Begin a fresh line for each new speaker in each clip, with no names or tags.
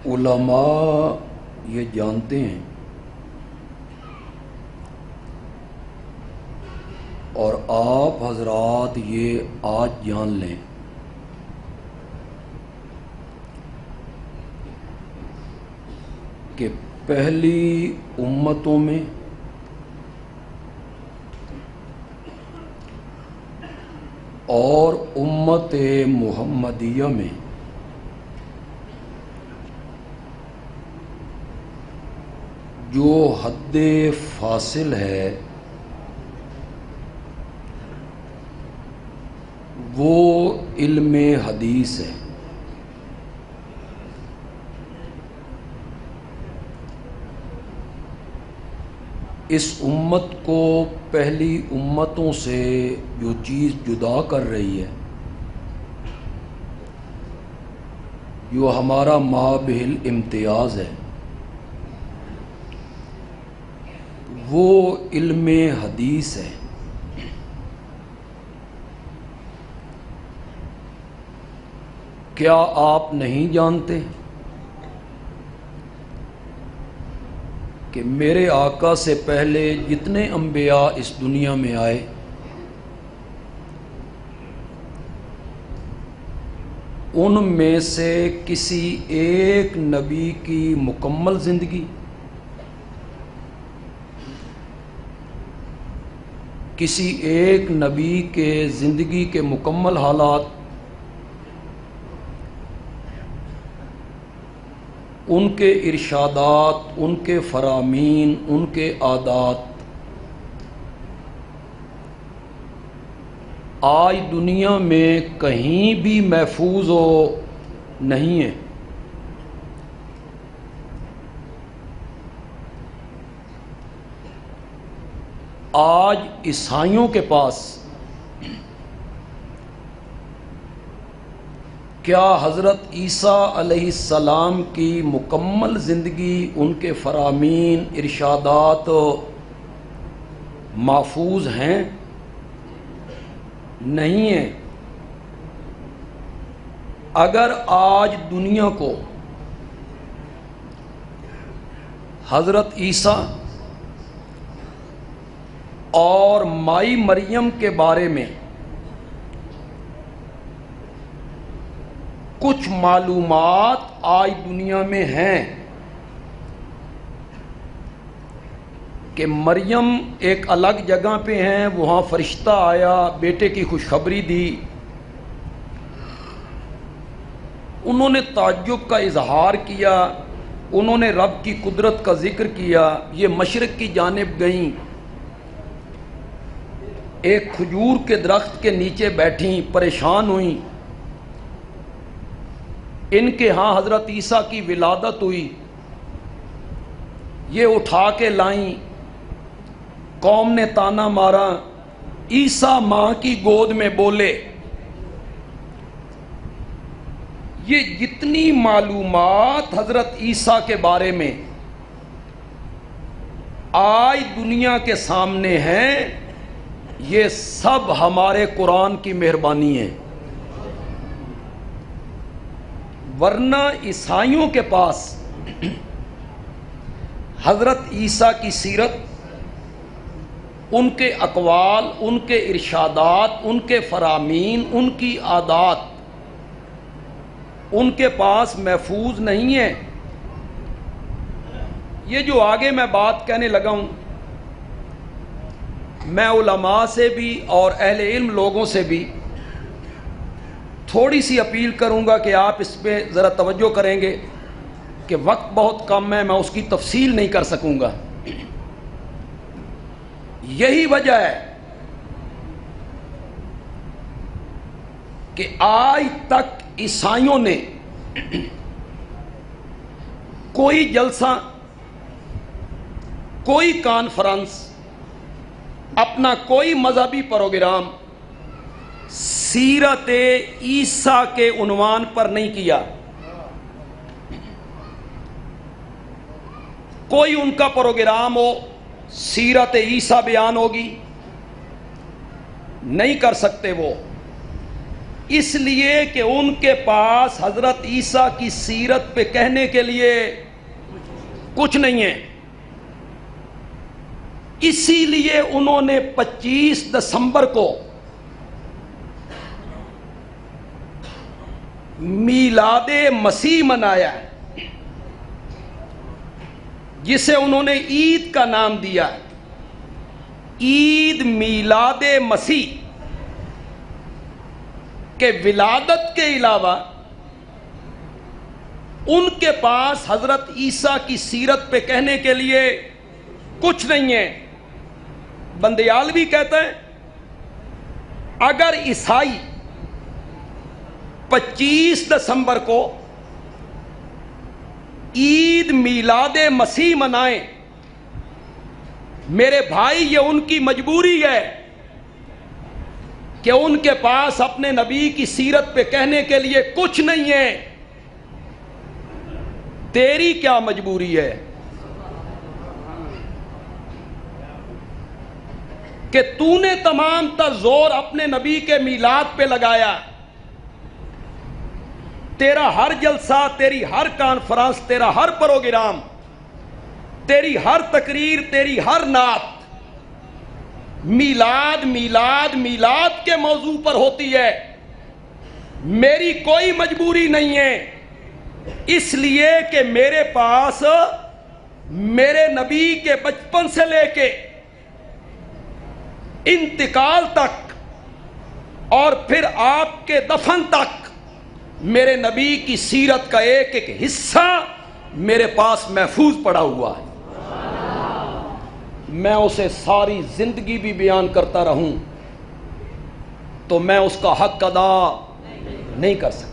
علماء یہ جانتے ہیں اور آپ حضرات یہ آج جان لیں کہ پہلی امتوں میں اور امت محمدیہ میں جو حد فاصل ہے وہ علم حدیث ہے۔ اس امت کو پہلی امتوں سے جو چیز جدا کر رہی ہے، جو ہمارا مابہل امتیاز ہے، وہ علم حدیث ہے۔ کیا آپ نہیں جانتے کہ میرے آقا سے پہلے جتنے انبیاء اس دنیا میں آئے ان میں سے کسی ایک نبی کی مکمل زندگی، کسی ایک نبی کے زندگی کے مکمل حالات، ان کے ارشادات، ان کے فرامین، ان کے عادات آج دنیا میں کہیں بھی محفوظ نہیں ہیں۔ آج عیسائیوں کے پاس کیا حضرت عیسیٰ علیہ السلام کی مکمل زندگی، ان کے فرامین، ارشادات محفوظ ہیں؟ نہیں ہیں۔ اگر آج دنیا کو حضرت عیسیٰ اور مائی مریم کے بارے میں کچھ معلومات آج دنیا میں ہیں کہ مریم ایک الگ جگہ پہ ہیں، وہاں فرشتہ آیا، بیٹے کی خوشخبری دی، انہوں نے تعجب کا اظہار کیا، انہوں نے رب کی قدرت کا ذکر کیا، یہ مشرق کی جانب گئیں، ایک کھجور کے درخت کے نیچے بیٹھیں، پریشان ہوئیں، ان کے ہاں حضرت عیسیٰ کی ولادت ہوئی، یہ اٹھا کے لائیں، قوم نے تانا مارا، عیسیٰ ماں کی گود میں بولے۔ یہ جتنی معلومات حضرت عیسیٰ کے بارے میں آج دنیا کے سامنے ہیں، یہ سب ہمارے قرآن کی مہربانی ہے، ورنہ عیسائیوں کے پاس حضرت عیسیٰ کی سیرت، ان کے اقوال، ان کے ارشادات، ان کے فرامین، ان کی عادات ان کے پاس محفوظ نہیں ہے۔ یہ جو آگے میں بات کہنے لگا ہوں، میں علماء سے بھی اور اہل علم لوگوں سے بھی تھوڑی سی اپیل کروں گا کہ آپ اس پہ ذرا توجہ کریں گے کہ وقت بہت کم ہے، میں اس کی تفصیل نہیں کر سکوں گا۔ یہی وجہ ہے کہ آج تک عیسائیوں نے کوئی جلسہ، کوئی کانفرنس، اپنا کوئی مذہبی پروگرام سیرت عیسیٰ کے عنوان پر نہیں کیا۔ کوئی ان کا پروگرام ہو، سیرت عیسیٰ بیان ہوگی، نہیں کر سکتے وہ۔ اس لیے کہ ان کے پاس حضرت عیسیٰ کی سیرت پہ کہنے کے لیے کچھ نہیں ہے. اسی لیے انہوں نے 25 دسمبر کو میلاد مسیح منایا ہے، جسے انہوں نے عید کا نام دیا ہے، عید میلاد مسیح. کہ ولادت کے علاوہ ان کے پاس حضرت عیسیٰ کی سیرت پہ کہنے کے لیے کچھ نہیں ہے. بندیالوی کہتا ہے اگر عیسائی 25 دسمبر کو عید میلاد مسیح منائیں، میرے بھائی یہ ان کی مجبوری ہے کہ ان کے پاس اپنے نبی کی سیرت پہ کہنے کے لیے کچھ نہیں ہے. تیری کیا مجبوری ہے کہ تو نے تمام تر زور اپنے نبی کے میلاد پہ لگایا؟ تیرا ہر جلسہ، تیری ہر کانفرنس، تیرا ہر پروگرام، تیری ہر تقریر، تیری ہر نعت میلاد میلاد میلاد کے موضوع پر ہوتی ہے. میری کوئی مجبوری نہیں ہے، اس لیے کہ میرے پاس میرے نبی کے بچپن سے لے کے انتقال تک اور پھر آپ کے دفن تک میرے نبی کی سیرت کا ایک ایک حصہ میرے پاس محفوظ پڑا ہوا ہے. میں اسے ساری زندگی بھی بیان کرتا رہوں تو میں اس کا حق ادا نہیں کر سکتا.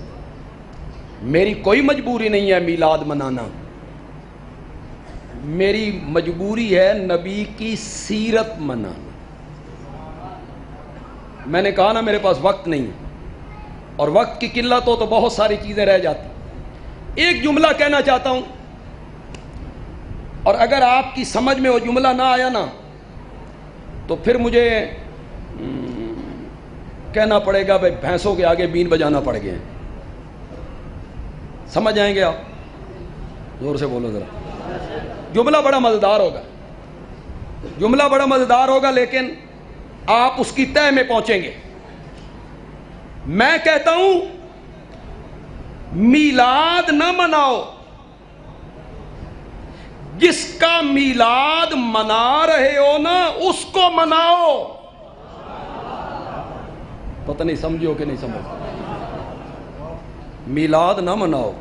میری کوئی مجبوری نہیں ہے میلاد منانا، میری مجبوری ہے نبی کی سیرت منانا. میں نے کہا نا میرے پاس وقت نہیں، اور وقت کی قلت ہو تو بہت ساری چیزیں رہ جاتی. ایک جملہ کہنا چاہتا ہوں، اور اگر آپ کی سمجھ میں وہ جملہ نہ آیا نا تو پھر مجھے کہنا پڑے گا بھائی بھینسوں کے آگے بین بجانا پڑ گئے. سمجھ آئیں گے آپ؟ زور سے بولو ذرا. جملہ بڑا مزیدار ہوگا، جملہ بڑا مزیدار ہوگا، لیکن آپ اس کی تہہ میں پہنچیں گے. میں کہتا ہوں میلاد نہ مناؤ، جس کا میلاد منا رہے ہو نا اس کو مناؤ. پتہ نہیں سمجھو کہ نہیں سمجھو. میلاد نہ مناؤ،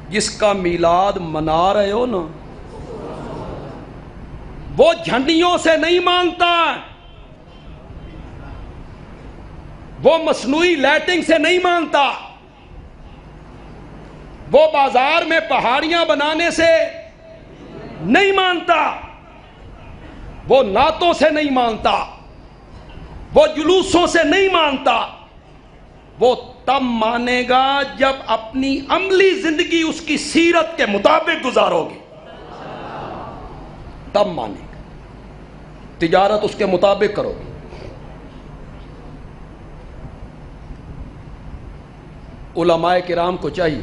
جس کا میلاد منا رہے ہو نا وہ جھنڈیوں سے نہیں مانگتا، وہ مصنوعی لائٹنگ سے نہیں مانگتا، وہ بازار میں پہاڑیاں بنانے سے نہیں مانتا، وہ نعتوں سے نہیں مانتا، وہ جلوسوں سے نہیں مانتا. وہ تب مانے گا جب اپنی عملی زندگی اس کی سیرت کے مطابق گزارو گے، تب مانے گا. تجارت اس کے مطابق کرو گے. علماء کرام کو چاہیے،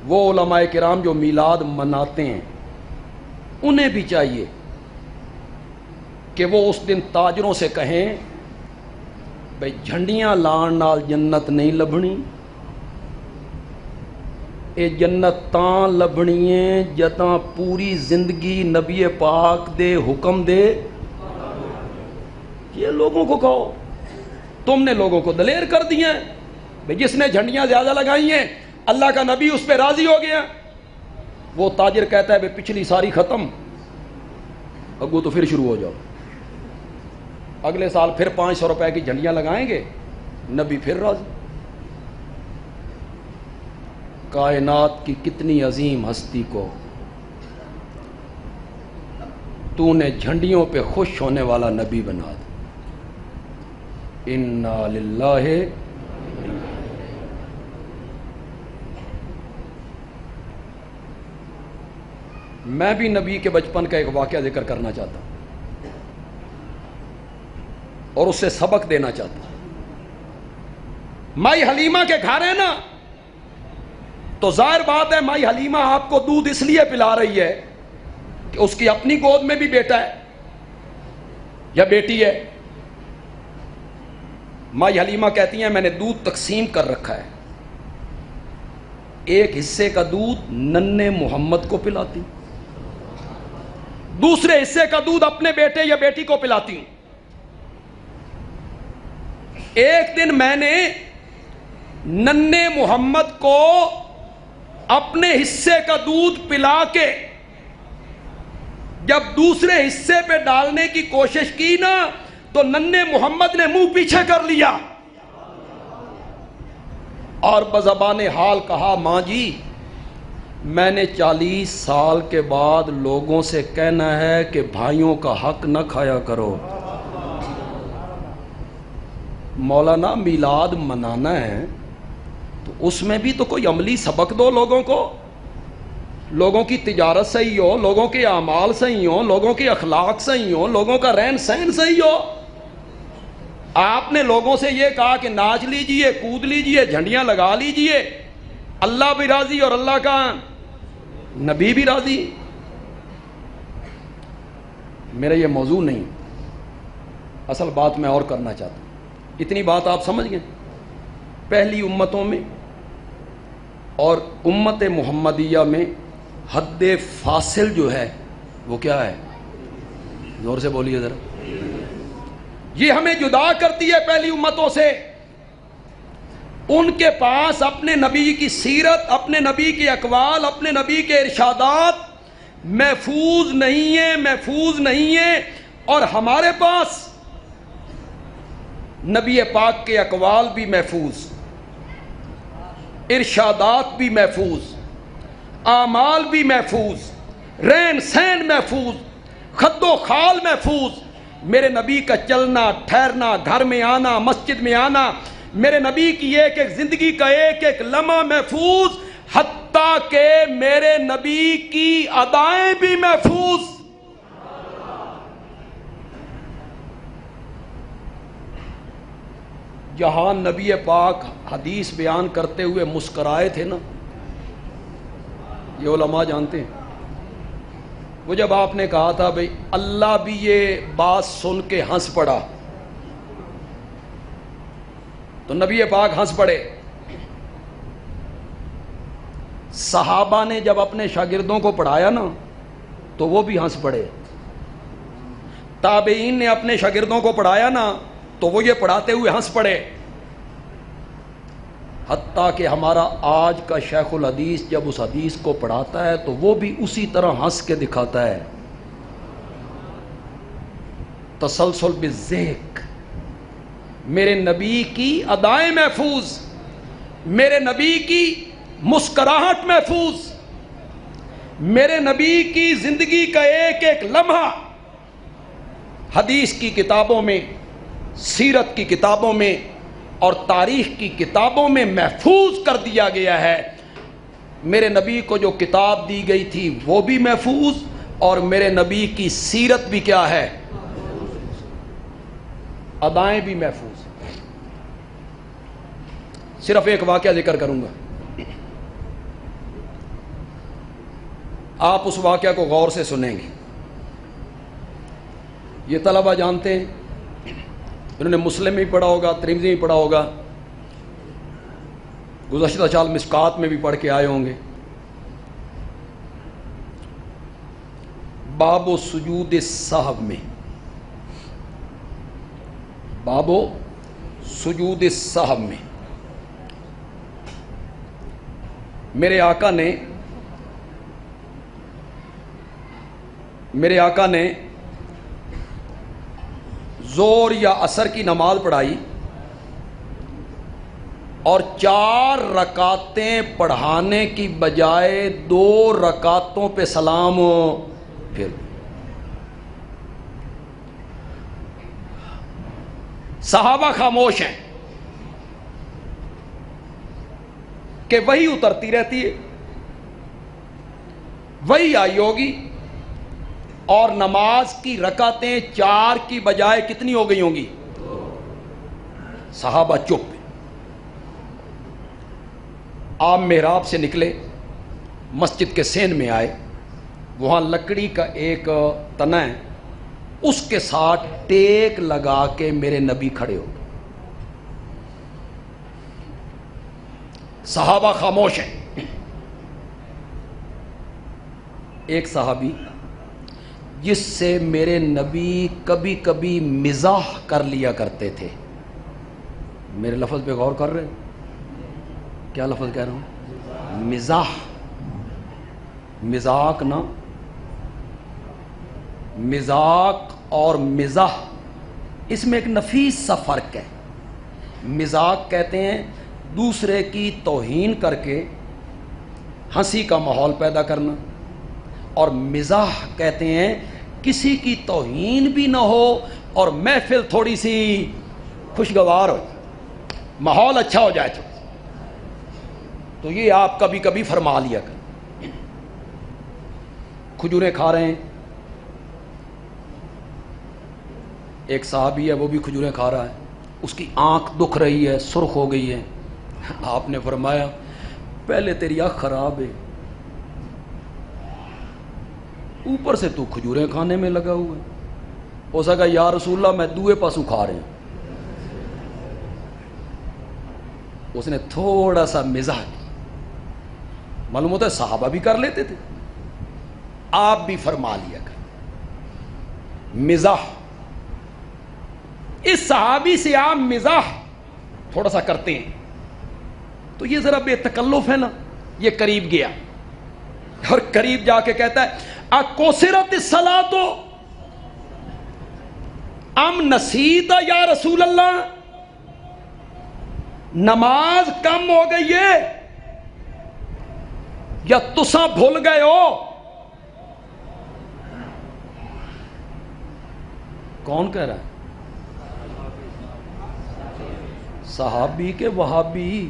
وہ علماء کرام جو میلاد مناتے ہیں انہیں بھی چاہیے کہ وہ اس دن تاجروں سے کہیں بھئی جھنڈیاں لان نال جنت نہیں لبھنی، اے جنت تاں لبھنی ہے جتاں پوری زندگی نبی پاک دے حکم دے. یہ لوگوں کو کہو. تم نے لوگوں کو دلیر کر دیا ہے بھئی جس نے جھنڈیاں زیادہ لگائی ہیں اللہ کا نبی اس پہ راضی ہو گیا. وہ تاجر کہتا ہے بھئی پچھلی ساری ختم، اگو تو پھر شروع ہو جاؤ. اگلے سال پھر 500 روپے کی جھنڈیاں لگائیں گے، نبی پھر راضی. کائنات کی کتنی عظیم ہستی کو تو نے جھنڈیوں پہ خوش ہونے والا نبی بنا دیا. انا للہ. میں بھی نبی کے بچپن کا ایک واقعہ ذکر کرنا چاہتا ہوں اور اس سے سبق دینا چاہتا ہوں. مائی حلیمہ کے گھر ہے نا، تو ظاہر بات ہے مائی حلیمہ آپ کو دودھ اس لیے پلا رہی ہے کہ اس کی اپنی گود میں بھی بیٹا ہے یا بیٹی ہے۔ مائی حلیمہ کہتی ہیں میں نے دودھ تقسیم کر رکھا ہے، ایک حصے کا دودھ ننھے محمد کو پلاتی ہوں، دوسرے حصے کا دودھ اپنے بیٹے یا بیٹی کو پلاتی ہوں۔ ایک دن میں نے ننھے محمد کو اپنے حصے کا دودھ پلا کے جب دوسرے حصے پہ ڈالنے کی کوشش کی نا، تو ننھے محمد نے منہ پیچھے کر لیا اور بزبان حال کہا ماں جی میں نے 40 سال کے بعد لوگوں سے کہنا ہے کہ بھائیوں کا حق نہ کھایا کرو۔ مولانا میلاد منانا ہے تو اس میں بھی تو کوئی عملی سبق دو لوگوں کو، لوگوں کی تجارت صحیح ہو، لوگوں کے اعمال صحیح ہو، لوگوں کے اخلاق صحیح ہو، لوگوں کا رہن سہن صحیح ہو۔ آپ نے لوگوں سے یہ کہا کہ ناچ لیجئے، کود لیجئے، جھنڈیاں لگا لیجئے، اللہ بھی راضی اور اللہ کا نبی بھی راضی۔ میرا یہ موضوع نہیں، اصل بات میں اور کرنا چاہتا ہوں۔ اتنی بات آپ سمجھ گئے؟ پہلی امتوں میں اور امت محمدیہ میں حد فاصل جو ہے وہ کیا ہے؟ زور سے بولیے ذرا۔ یہ ہمیں جدا کرتی ہے پہلی امتوں سے۔ ان کے پاس اپنے نبی کی سیرت، اپنے نبی کے اقوال، اپنے نبی کے ارشادات محفوظ نہیں ہیں، اور ہمارے پاس نبی پاک کے اقوال بھی محفوظ، ارشادات بھی محفوظ، اعمال بھی محفوظ، رہن سہن محفوظ، خد و خال محفوظ۔ میرے نبی کا چلنا ٹھہرنا، گھر میں آنا، مسجد میں آنا، میرے نبی کی ایک ایک زندگی کا ایک ایک لمحہ محفوظ، حتیٰ کہ میرے نبی کی ادائیں بھی محفوظ۔ جہاں نبی پاک حدیث بیان کرتے ہوئے مسکرائے تھے نا، یہ علماء جانتے ہیں، وہ جب آپ نے کہا تھا بھئی اللہ بھی یہ بات سن کے ہنس پڑا، تو نبی پاک ہنس پڑے۔ صحابہ نے جب اپنے شاگردوں کو پڑھایا نا تو وہ بھی ہنس پڑے۔ تابعین نے اپنے شاگردوں کو پڑھایا نا تو وہ یہ پڑھاتے ہوئے ہنس پڑے۔ حتیٰ کہ ہمارا آج کا شیخ الحدیث جب اس حدیث کو پڑھاتا ہے تو وہ بھی اسی طرح ہنس کے دکھاتا ہے۔ تسلسل بالذکر، میرے نبی کی ادائیں محفوظ، میرے نبی کی مسکراہٹ محفوظ، میرے نبی کی زندگی کا ایک ایک لمحہ حدیث کی کتابوں میں، سیرت کی کتابوں میں اور تاریخ کی کتابوں میں محفوظ کر دیا گیا ہے۔ میرے نبی کو جو کتاب دی گئی تھی وہ بھی محفوظ، اور میرے نبی کی سیرت بھی کیا ہے؟ ادائیں بھی محفوظ۔ صرف ایک واقعہ ذکر کروں گا، آپ اس واقعہ کو غور سے سنیں گے۔ یہ طلبہ جانتے ہیں، انہوں نے مسلم میں بھی پڑھا ہوگا، ترمذی میں پڑھا ہوگا، گزشتہ سال مشکات میں بھی پڑھ کے آئے ہوں گے۔ باب و سجود السہو میں، باب و سجود السہو میں میرے آقا نے زور یا عصر کی نماز پڑھائی اور 4 رکعتیں پڑھانے کی بجائے 2 رکعتوں پہ سلام پھر صحابہ خاموش ہیں کہ وہی اترتی رہتی ہے، وہی آئی ہوگی، اور نماز کی رکعتیں 4 کی بجائے کتنی ہو گئی ہوں گی؟ صحابہ چپ۔ آپ محراب سے نکلے، مسجد کے سین میں آئے، وہاں لکڑی کا ایک تنا ہے، اس کے ساتھ ٹیک لگا کے میرے نبی کھڑے ہو گئے۔ صحابہ خاموش ہیں۔ ایک صحابی جس سے میرے نبی کبھی کبھی مزاح کر لیا کرتے تھے، میرے لفظ پہ غور کر رہے ہیں؟ کیا لفظ کہہ رہا ہوں؟ مزاح، مذاق نا، مذاق اور مزاح اس میں ایک نفیس سا فرق ہے۔ مذاق کہتے ہیں دوسرے کی توہین کر کے ہنسی کا ماحول پیدا کرنا، اور مزاح کہتے ہیں کسی کی توہین بھی نہ ہو اور محفل تھوڑی سی خوشگوار ہو، ماحول اچھا ہو جائے تو یہ آپ کبھی کبھی فرما لیا کریں۔ کھجوریں کھا رہے ہیں، ایک صحابی ہے وہ بھی کھجوریں کھا رہا ہے، اس کی آنکھ دکھ رہی ہے، سرخ ہو گئی ہے۔ آپ نے فرمایا پہلے تیری آنکھ خراب ہے، اوپر سے تو کھجوریں کھانے میں لگا ہوا ہے۔ ہو سکا یا رسول اللہ میں دوے پاسوں کھا رہے ہیں۔ اس نے تھوڑا سا مزاح کی، معلوم ہوتا ہے صحابہ بھی کر لیتے تھے، آپ بھی فرما لیا کر مزاح۔ اس صحابی سے آپ مزاح تھوڑا سا کرتے ہیں تو یہ ذرا بے تکلف ہے نا۔ یہ قریب گیا اور قریب جا کے کہتا ہے اکوسرت الصلاۃ ام نسیت یا رسول اللہ، نماز کم ہو گئی ہے یا تساں بھول گئے ہو؟ کون کہہ رہا ہے؟ صحابی کے وہابی؟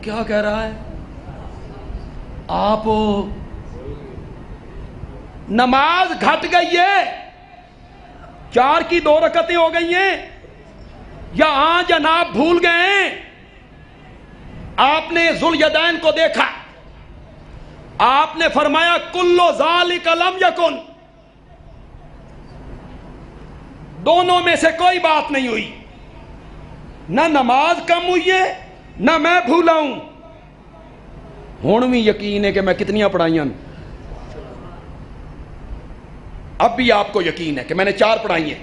کیا کہہ رہا ہے؟ آپ نماز گھٹ گئی ہے، 4 کی 2 رکعتیں ہو گئی ہیں، یا ہاں جناب بھول گئے ہیں؟ آپ نے ذوالیدین کو دیکھا، آپ نے فرمایا کلو ذالک لم یکن، دونوں میں سے کوئی بات نہیں ہوئی، نہ نماز کم ہوئی ہے نہ میں بھولا ہوں۔ ہن بھی یقین ہے کہ میں کتنیاں پڑھائیاں، اب بھی آپ کو یقین ہے کہ میں نے 4 پڑھائی ہیں۔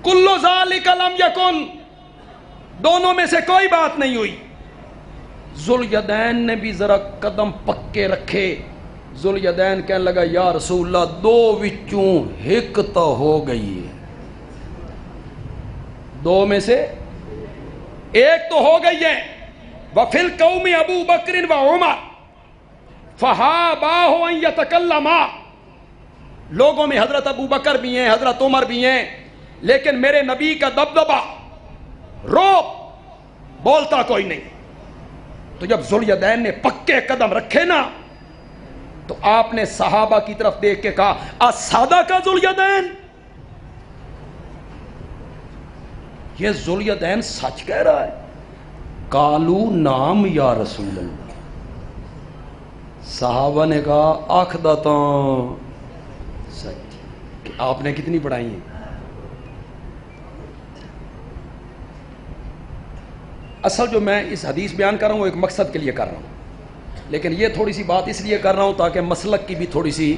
کلو ذالک لم یکن، دونوں میں سے کوئی بات نہیں ہوئی۔ ذوالیدین نے بھی ذرا قدم پکے رکھے۔ ذوالیدین کہنے لگا یا رسول اللہ 2 وچوں ایک تو ہو گئی ہے، 2 میں سے ایک تو ہو گئی ہے۔ وَفِي الْقَوْمِ أَبُو بَكْرٍ وَعُمَرَ فَهَابَاهُ أَن يَتَكَلَّمَا، لوگوں میں حضرت ابو بکر بھی ہیں، حضرت عمر بھی ہیں، لیکن میرے نبی کا دبدبہ، روب، بولتا کوئی نہیں۔ تو جب ذوالیدین نے پکے قدم رکھے نا تو آپ نے صحابہ کی طرف دیکھ کے کہا اصادق ذوالیدین، یہ ذوالیدین سچ کہہ رہا ہے؟ قالو نام یا رسول اللہ، صحابہ نے کہا آنکھ داتا سچ۔ کہ آپ نے کتنی پڑھائی ہیں؟ اصل جو میں اس حدیث بیان کر رہا ہوں وہ ایک مقصد کے لیے کر رہا ہوں، لیکن یہ تھوڑی سی بات اس لیے کر رہا ہوں تاکہ مسلک کی بھی تھوڑی سی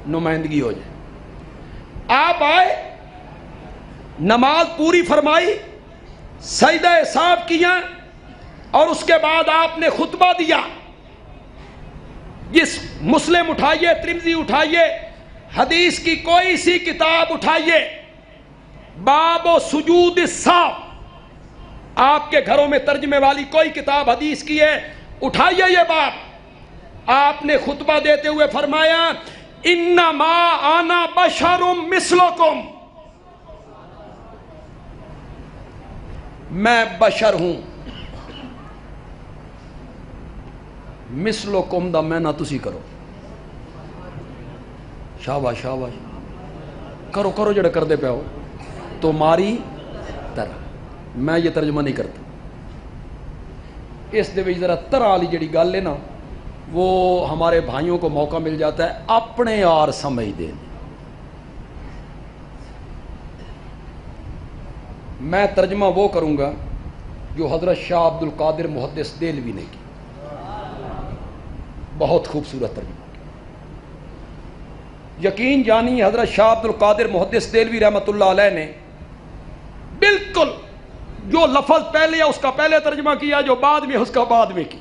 نمائندگی ہو جائے۔ آپ آئے، نماز پوری فرمائی، سجدہ صاحب کیا، اور اس کے بعد آپ نے خطبہ دیا۔ جس مسلم اٹھائیے، ترمذی اٹھائیے، حدیث کی کوئی سی کتاب اٹھائیے، باب و سجود السہو، آپ کے گھروں میں ترجمے والی کوئی کتاب حدیث کی ہے، اٹھائیے یہ باب۔ آپ نے خطبہ دیتے ہوئے فرمایا انما انا بشر مثلکم، میں بشر ہوں، مثلکم دا میں نہ تسی کرو۔ شاباش شاباش، کرو کرو جڑا کردے پہ ہو، تمہاری طرح۔ میں یہ ترجمہ نہیں کرتا، اس دے وچ ذرا طرح والی جڑی گل ہے نا وہ ہمارے بھائیوں کو موقع مل جاتا ہے اپنے یار سمجھ دیں. میں ترجمہ وہ کروں گا جو حضرت شاہ عبد القادر محدث دہلوی نے کی. بہت خوبصورت ترجمہ. یقین جانی حضرت شاہ عبد القادر محدث دہلوی رحمۃ اللہ علیہ نے بالکل جو لفظ پہلے ہے اس کا پہلے ترجمہ کیا، جو بعد میں اس کا بعد میں کی.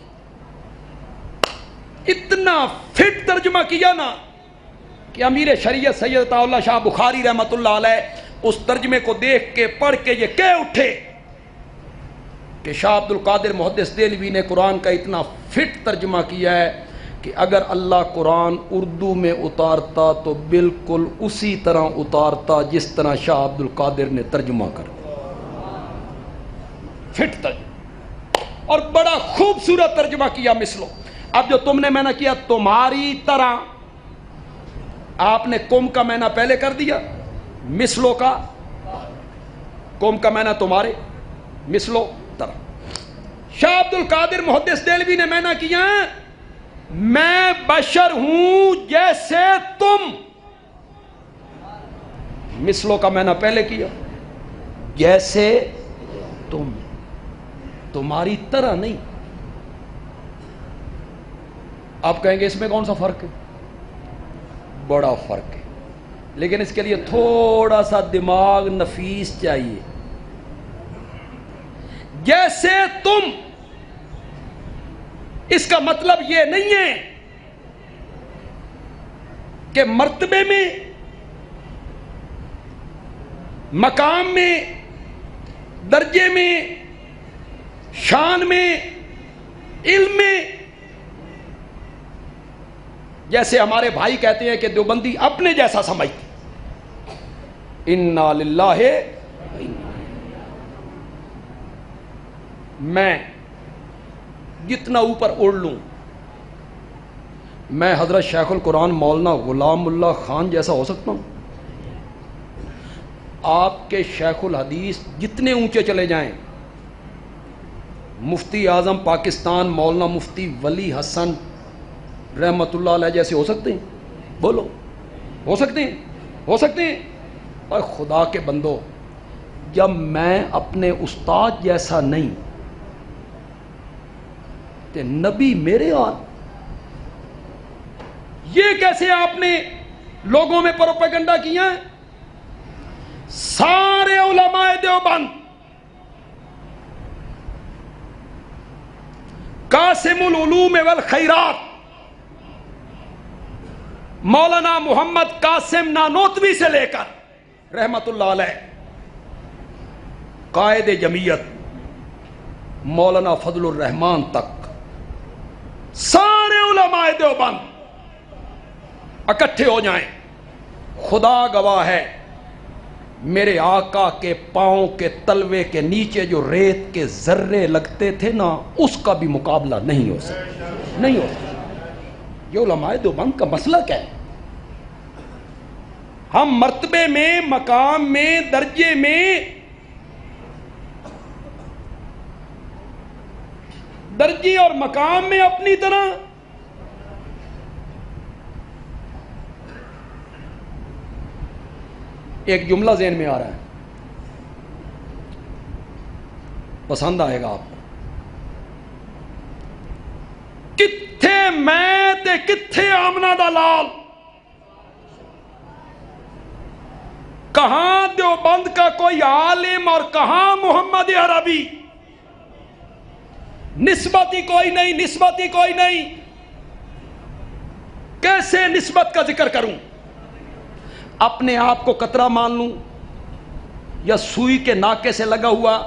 اتنا فٹ ترجمہ کیا نا کہ امیر شریعت سید عطا اللہ شاہ بخاری رحمۃ اللہ علیہ اس ترجمے کو دیکھ کے پڑھ کے یہ کہہ اٹھے کہ شاہ عبد القادر محدث دہلوی نے قرآن کا اتنا فٹ ترجمہ کیا ہے کہ اگر اللہ قرآن اردو میں اتارتا تو بالکل اسی طرح اتارتا جس طرح شاہ عبد القادر نے ترجمہ کر دیا. فٹ ترجمہ اور بڑا خوبصورت ترجمہ کیا. مثلو اب جو تم نے میں نے کیا تمہاری طرح، آپ نے قوم کا معنی پہلے کر دیا، مثلو کا قوم کا معنی تمہارے، مثلو طرح. شاہ عبد القادر محدث دہلوی نے معنی کیا میں بشر ہوں جیسے تم. مثلو کا معنی پہلے کیا، جیسے تم، تمہاری طرح نہیں. آپ کہیں گے اس میں کون سا فرق ہے؟ بڑا فرق ہے، لیکن اس کے لیے تھوڑا سا دماغ نفیس چاہیے. جیسے تم، اس کا مطلب یہ نہیں ہے کہ مرتبے میں، مقام میں، درجے میں، شان میں، علم میں، جیسے ہمارے بھائی کہتے ہیں کہ دیوبندی اپنے جیسا سمجھتے. انا للہ، میں جتنا اوپر اڑ لوں، میں حضرت شیخ القرآن مولانا غلام اللہ خان جیسا ہو سکتا ہوں؟ آپ کے شیخ الحدیث جتنے اونچے چلے جائیں، مفتی اعظم پاکستان مولانا مفتی ولی حسن رحمت اللہ علیہ جیسے ہو سکتے ہیں؟ بولو، ہو سکتے ہیں؟ ہو سکتے ہیں؟ اور خدا کے بندو، جب میں اپنے استاد جیسا نہیں تو نبی میرے آن، یہ کیسے آپ نے لوگوں میں پروپیگنڈا کیا ہے؟ سارے علماء دیوبند، قاسم العلوم والخیرات مولانا محمد قاسم نانوتوی سے لے کر رحمت اللہ علیہ قائد جمعیت مولانا فضل الرحمان تک، سارے علماء دیوبند اکٹھے ہو جائیں، خدا گواہ ہے میرے آقا کے پاؤں کے تلوے کے نیچے جو ریت کے ذرے لگتے تھے نا، اس کا بھی مقابلہ نہیں ہو سکتا، نہیں ہو سکتا. یہ علماء دیوبند کا مسئلہ کیا ہے؟ ہم مرتبے میں، مقام میں، درجے میں، درجے اور مقام میں اپنی طرح، ایک جملہ ذہن میں آ رہا ہے، پسند آئے گا آپ کو. کتھے میں تے کتھے آمنہ دا لال، کہاں دیوبند کا کوئی عالم اور کہاں محمد عربی، نسبت ہی کوئی نہیں، نسبت ہی کوئی نہیں. کیسے نسبت کا ذکر کروں؟ اپنے آپ کو قطرہ مان لوں یا سوئی کے ناکے سے لگا ہوا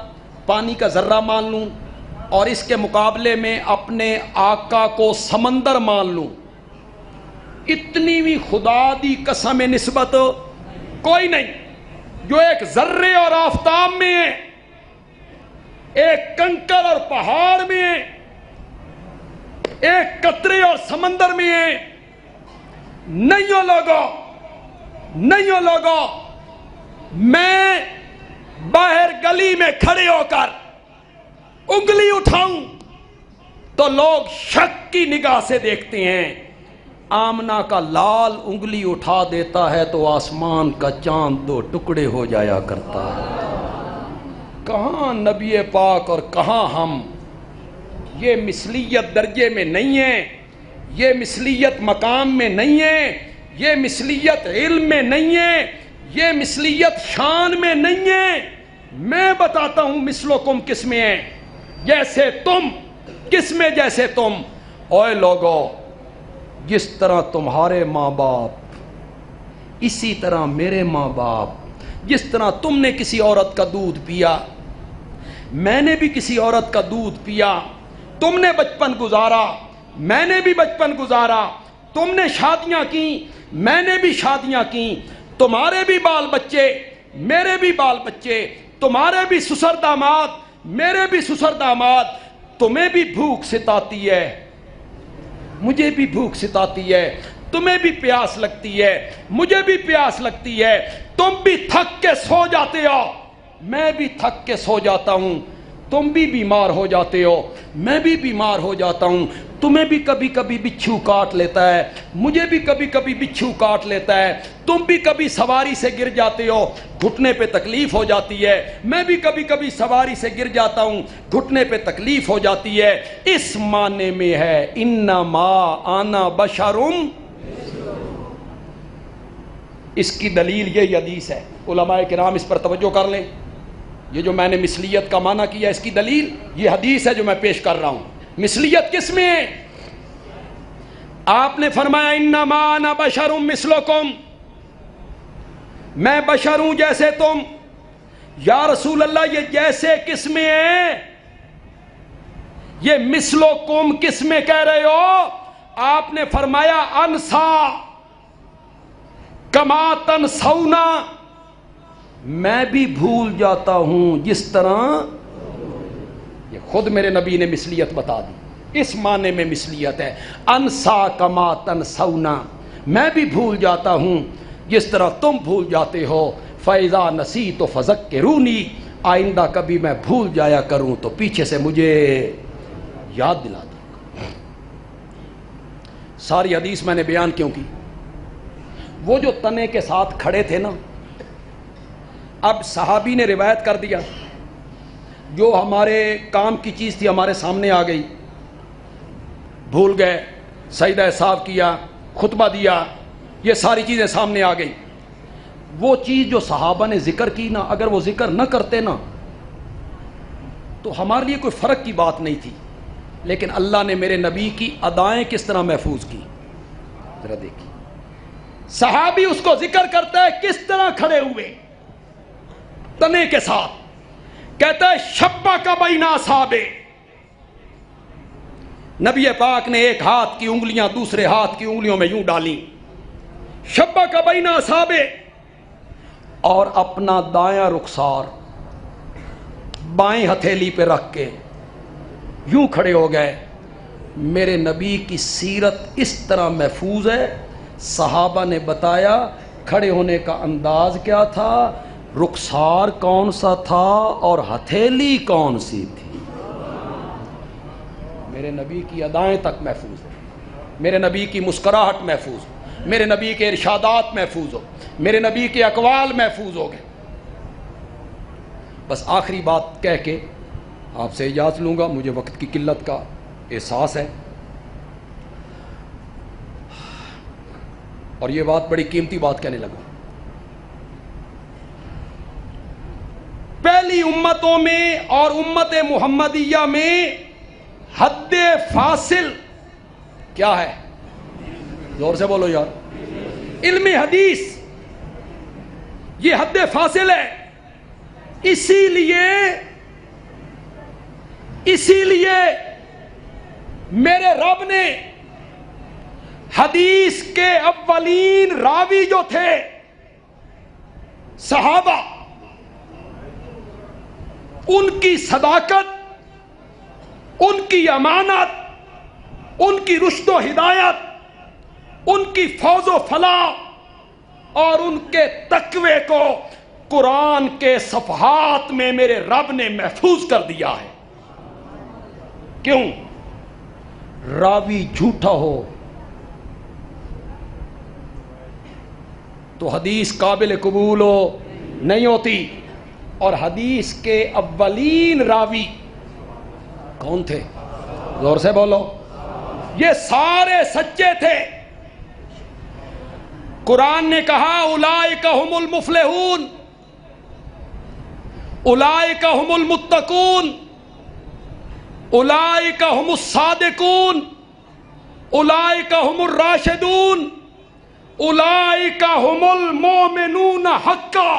پانی کا ذرہ مان لوں، اور اس کے مقابلے میں اپنے آقا کو سمندر مان لوں؟ اتنی بھی خدا دی قسم نسبت کوئی نہیں. جو ایک ذرے اور آفتاب میں ہے، ایک کنکر اور پہاڑ میں ہے، ایک قطرے اور سمندر میں ہے. نہیں ہو لوگو، نہیں ہو لوگو، میں باہر گلی میں کھڑے ہو کر انگلی اٹھاؤں تو لوگ شک کی نگاہ سے دیکھتے ہیں. آمنہ کا لال انگلی اٹھا دیتا ہے تو آسمان کا چاند 2 ٹکڑے ہو جایا کرتا ہے. کہاں نبی پاک اور کہاں ہم. یہ مثلیت درجے میں نہیں ہے, یہ مثلیت مقام میں نہیں ہے, یہ مثلیت علم میں نہیں ہے, یہ مثلیت شان میں نہیں ہے. میں بتاتا ہوں مثلکم کس میں ہے, جیسے تم کس میں, جیسے تم. اوے لوگو, جس طرح تمہارے ماں باپ اسی طرح میرے ماں باپ. جس طرح تم نے کسی عورت کا دودھ پیا, میں نے بھی کسی عورت کا دودھ پیا. تم نے بچپن گزارا, میں نے بھی بچپن گزارا. تم نے شادیاں کی, میں نے بھی شادیاں کی. تمہارے بھی بال بچے, میرے بھی بال بچے. تمہارے بھی سسر داماد, میرے بھی سسر داماد. تمہیں بھی بھوک ستاتی ہے, مجھے بھی بھوک ستاتی ہے. تمہیں بھی پیاس لگتی ہے, مجھے بھی پیاس لگتی ہے. تم بھی تھک کے سو جاتے ہو, میں بھی تھک کے سو جاتا ہوں. تم بھی بیمار ہو جاتے ہو, میں بھی بیمار ہو جاتا ہوں. تمہیں بھی کبھی کبھی بچھو کاٹ لیتا ہے, مجھے بھی کبھی کبھی بچھو کاٹ لیتا ہے. تم بھی کبھی سواری سے گر جاتے ہو, گھٹنے پہ تکلیف ہو جاتی ہے. میں بھی کبھی کبھی سواری سے گر جاتا ہوں, گھٹنے پہ تکلیف ہو جاتی ہے. اس معنی میں ہے انما انا بشرم. اس کی دلیل یہی حدیث ہے. علماء کرام اس پر توجہ کر لیں. یہ جو میں نے مثلیت کا معنی کیا, اس کی دلیل یہ حدیث ہے جو میں پیش کر رہا ہوں. مثلیت کس میں ہے؟ آپ نے فرمایا انما انا بشر مثلکم, میں بشر ہوں جیسے تم. یا رسول اللہ, یہ جیسے کس میں ہے؟ یہ مثلکم کس میں کہہ رہے ہو؟ آپ نے فرمایا انسا کما تنسونا, میں بھی بھول جاتا ہوں جس طرح. یہ خود میرے نبی نے مثلیت بتا دی. اس معنی میں مثلیت ہے انسا کما تنسونا, میں بھی بھول جاتا ہوں جس طرح تم بھول جاتے ہو. فَإِذَا نَسِيتُ فَذَكِّرُونِي, آئندہ کبھی میں بھول جایا کروں تو پیچھے سے مجھے یاد دلا دو. ساری حدیث میں نے بیان کیوں کی؟ وہ جو تنے کے ساتھ کھڑے تھے نا, اب صحابی نے روایت کر دیا, جو ہمارے کام کی چیز تھی ہمارے سامنے آ گئی, بھول گئے, سجدہ صاحب کیا, خطبہ دیا, یہ ساری چیزیں سامنے آ گئی. وہ چیز جو صحابہ نے ذکر کی نا, اگر وہ ذکر نہ کرتے نا تو ہمارے لیے کوئی فرق کی بات نہیں تھی. لیکن اللہ نے میرے نبی کی ادائیں کس طرح محفوظ کی, ذرا دیکھیے. صحابی اس کو ذکر کرتا ہے کس طرح کھڑے ہوئے تنے کے ساتھ. کہتا ہے شبہ کا بین اصابع, نبی پاک نے ایک ہاتھ کی انگلیاں دوسرے ہاتھ کی انگلیوں میں یوں ڈالیں, شبہ کا بین اصابع, اور اپنا دایاں رخسار بائیں ہتھیلی پہ رکھ کے یوں کھڑے ہو گئے. میرے نبی کی سیرت اس طرح محفوظ ہے. صحابہ نے بتایا کھڑے ہونے کا انداز کیا تھا, رخسار کون سا تھا, اور ہتھیلی کون سی تھی. میرے نبی کی ادائیں تک محفوظ ہے, میرے نبی کی مسکراہٹ محفوظ ہو, میرے نبی کے ارشادات محفوظ ہو, میرے نبی کے اقوال محفوظ ہو گئے. بس آخری بات کہہ کے آپ سے اجازت لوں گا, مجھے وقت کی قلت کا احساس ہے, اور یہ بات بڑی قیمتی بات کہنے لگا. پہلی امتوں میں اور امت محمدیہ میں حد فاصل کیا ہے؟ زور سے بولو یار. علم حدیث یہ حد فاصل ہے. اسی لیے میرے رب نے حدیث کے اولین راوی جو تھے صحابہ, ان کی صداقت, ان کی امانت, ان کی رشد و ہدایت, ان کی فوز و فلاح اور ان کے تقوی کو قرآن کے صفحات میں میرے رب نے محفوظ کر دیا ہے. کیوں؟ راوی جھوٹا ہو تو حدیث قابل قبول ہو نہیں ہوتی. اور حدیث کے اولین راوی کون تھے؟ زور سے بولو. یہ سارے سچے تھے. قرآن نے کہا اولئک هم المفلحون، اولئک هم المتقون، اولئک هم الصادقون، اولئک هم الراشدون، اولئک هم المؤمنون حقا.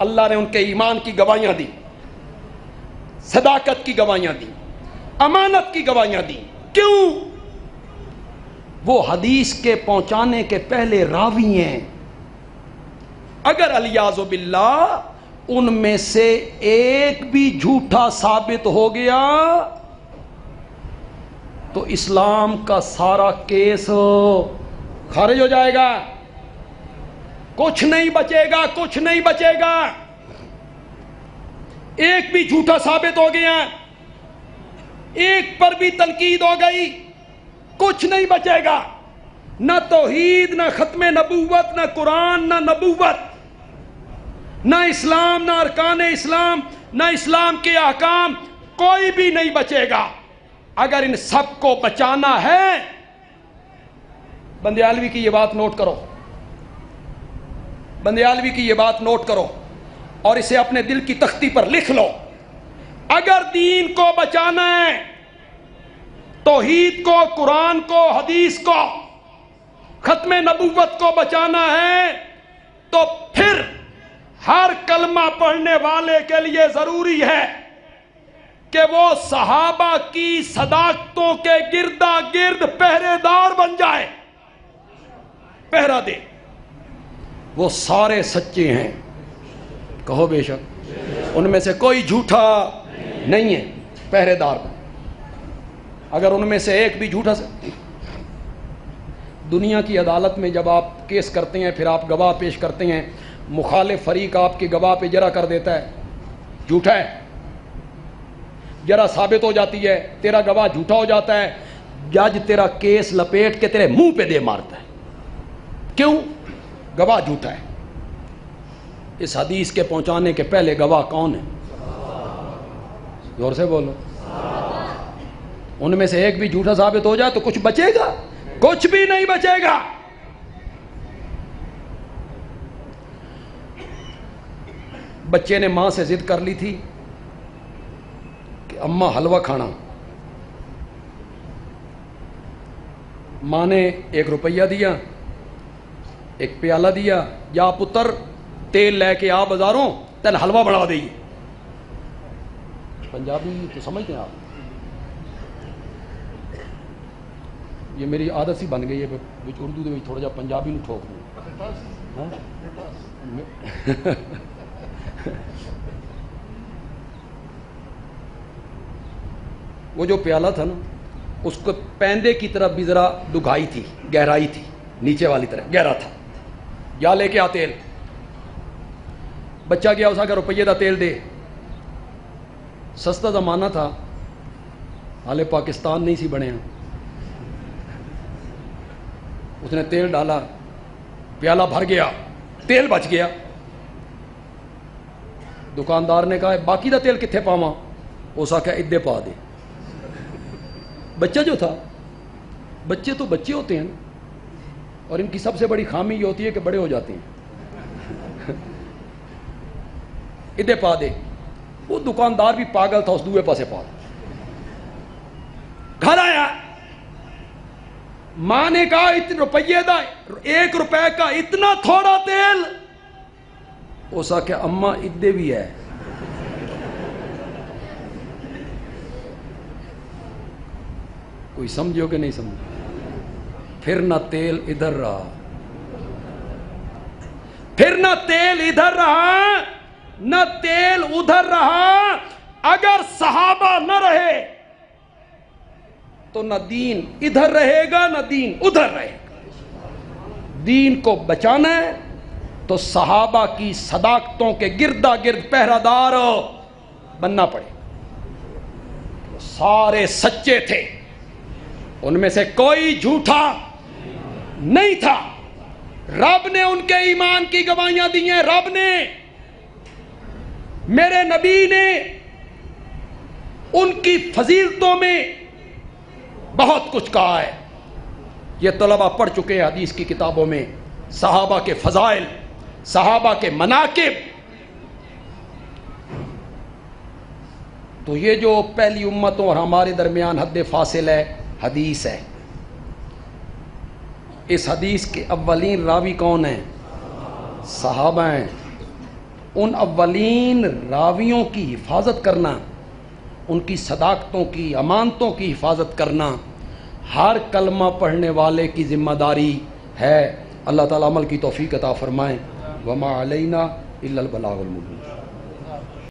اللہ نے ان کے ایمان کی گواہیاں دی، صداقت کی گواہیاں دی، امانت کی گواہیاں دی. کیوں؟ وہ حدیث کے پہنچانے کے پہلے راوی ہیں. اگر الیاذ باللہ ان میں سے ایک بھی جھوٹا ثابت ہو گیا تو اسلام کا سارا کیس خارج ہو جائے گا. کچھ نہیں بچے گا، کچھ نہیں بچے گا. ایک بھی جھوٹا ثابت ہو گیا، ایک پر بھی تنقید ہو گئی، کچھ نہیں بچے گا. نہ توحید، نہ ختم نبوت، نہ قرآن، نہ نبوت، نہ اسلام، نہ ارکان اسلام، نہ اسلام کے احکام، کوئی بھی نہیں بچے گا. اگر ان سب کو بچانا ہے، بندیالوی کی یہ بات نوٹ کرو، بندیالوی کی یہ بات نوٹ کرو اور اسے اپنے دل کی تختی پر لکھ لو. اگر دین کو بچانا ہے، توحید کو، قرآن کو، حدیث کو، ختم نبوت کو بچانا ہے تو پھر ہر کلمہ پڑھنے والے کے لیے ضروری ہے کہ وہ صحابہ کی صداقتوں کے گردا گرد پہرے دار بن جائے، پہرا دے. وہ سارے سچے ہیں، کہو بے شک، ان میں سے کوئی جھوٹا نہیں ہے. پہرے دار بن. اگر ان میں سے ایک بھی جھوٹا سے، دنیا کی عدالت میں جب آپ کیس کرتے ہیں، پھر آپ گواہ پیش کرتے ہیں، مخالف فریق آپ کے گواہ پہ جرح کر دیتا ہے، جھوٹا ہے، جرح ثابت ہو جاتی ہے، تیرا گواہ جھوٹا ہو جاتا ہے، جج تیرا کیس لپیٹ کے تیرے منہ پہ دے مارتا ہے. کیوں؟ گواہ جھوٹا ہے. اس حدیث کے پہنچانے کے پہلے گواہ کون ہے؟ زور سے بولو. ان میں سے ایک بھی جھوٹا ثابت ہو جائے تو کچھ بچے گا؟ کچھ بھی نہیں بچے گا. بچے نے ماں سے ضد کر لی تھی کہ اماں حلوہ کھانا. ماں نے 1 روپیہ دیا، 1 پیالہ دیا، یا پتر تیل لے کے آ بازاروں، تین حلوہ بنا دئیے. پنجابی تو سمجھتے ہیں آپ. یہ میری عادت سی بن گئی ہے اردو دے تھوڑا جا پنجابی نو ٹھوک دوں. وہ جو پیالہ تھا نا، اس کو پیندے کی طرف بھی ذرا دگائی تھی، گہرائی تھی، نیچے والی طرف گہرا تھا. یا لے کے آ تیل. بچہ گیا، اسا کہ روپیے دا تیل دے. سستا زمانہ تھا، حالے پاکستان نہیں سی بنے. اس نے تیل ڈالا، پیالہ بھر گیا، تیل بچ گیا. دکاندار نے کہا باقی دا تیل کتنے پاواں؟ اس آخیا ادے پا دے. بچہ جو تھا، بچے تو بچے ہوتے ہیں اور ان کی سب سے بڑی خامی یہ ہوتی ہے کہ بڑے ہو جاتے ہیں. ادے پا دے. وہ دکاندار بھی پاگل تھا، اس دوے پاسے پا دے. گھر آیا، ماں نے کہا روپیے دا 1 روپے کا اتنا تھوڑا تیل؟ اس آخیا اماں ادے بھی ہے. کوئی سمجھو کہ نہیں سمجھو؟ پھر نہ تیل ادھر رہا، پھر نہ تیل ادھر رہا، نہ تیل ادھر رہا. اگر صحابہ نہ رہے تو نہ دین ادھر رہے گا، نہ دین ادھر رہے گا. دین کو بچانا ہے تو صحابہ کی صداقتوں کے گردا گرد پہرہ دار بننا پڑے. سارے سچے تھے، ان میں سے کوئی جھوٹا نہیں تھا۔ رب نے ان کے ایمان کی گواہیاں دی ہیں، رب نے، میرے نبی نے ان کی فضیلتوں میں بہت کچھ کہا ہے۔ یہ طلبہ پڑھ چکے ہیں حدیث کی کتابوں میں، صحابہ کے فضائل، صحابہ کے مناقب۔ تو یہ جو پہلی امتوں اور ہمارے درمیان حد فاصل ہے، حدیث ہے۔ اس حدیث کے اولین راوی کون ہیں؟ صحابہ ہیں۔ ان اولین راویوں کی حفاظت کرنا، ان کی صداقتوں کی، امانتوں کی حفاظت کرنا ہر کلمہ پڑھنے والے کی ذمہ داری ہے۔ اللہ تعالیٰ عمل کی توفیق عطا فرمائیں۔ وما علینا الا البلاغ المبین۔